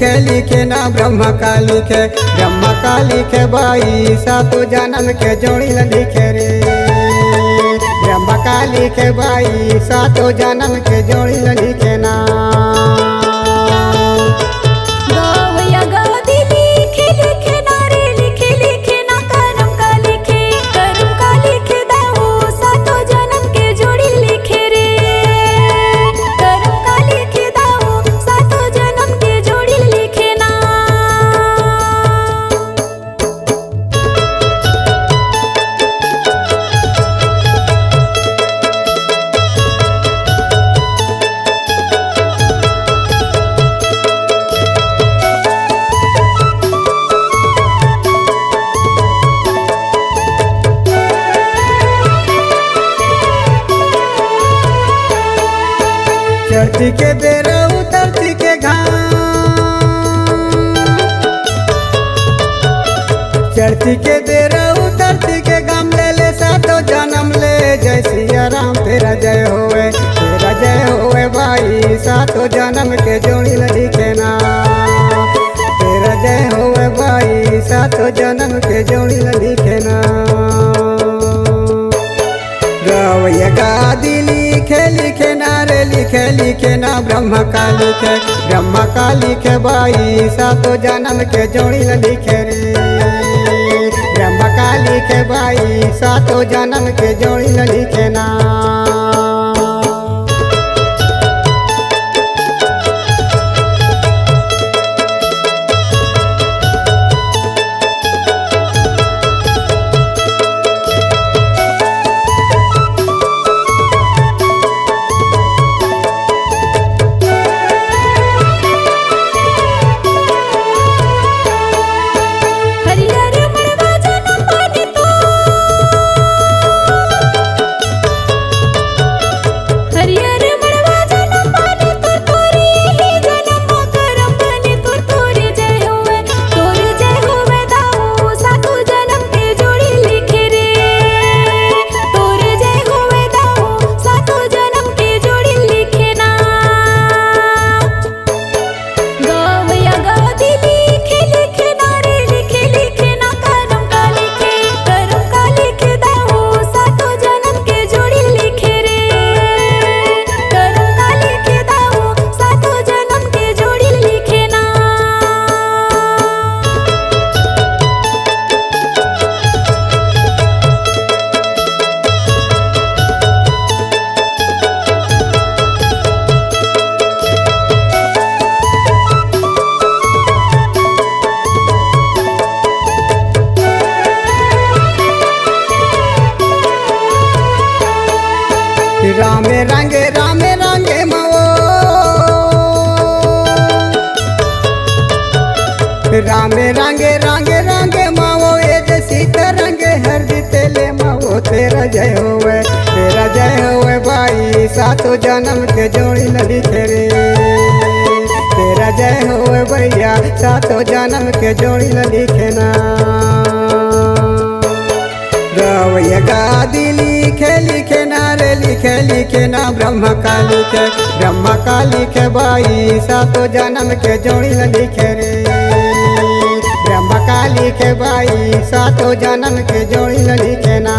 लिखे ना ब्रह्म का लिखे भाई सातो जन्म के जोड़ी लिखे रे। ब्रह्म का लिखे भाई सातो जन्म के जोड़ी लिखे ना। चढ़ती के बेरा उतरती के घाम, चढ़ती के बेरा उतरती के घाम ले सातो जन्म ले। जय सिया राम तेरा जय होवे भाई सातो जन्म के जोड़ी लिखे ना। तेरा जय होवे भाई सातो जन्म के जोड़ी लिखे ना। गवैया गादी लिखे ना रे लिखे ना ब्रह्म का लिखे भाई सातो जन्म के जोड़ी लिखे रे। ब्रह्म का लिखे भाई सातो जन्म के जोड़ी लिखे ना। रामे रंगे मवो, रामे रंगे मवो ये जैसी तरंगे हर तेले मवो। तेरा जय होवे भाई सातो जन्म के जोड़ी लिखे रे। तेरा जय होवे भैया सातो जन्म के जोड़ी लिखे ना। गवैया गादी लिखे ना रे लिखे ना ब्रह्म का लिखे भाई सातो जन्म के जोड़ी लिखे रे। ब्रह्म का लिखे भाई सातो जन्म के जोड़ी लिखे ना।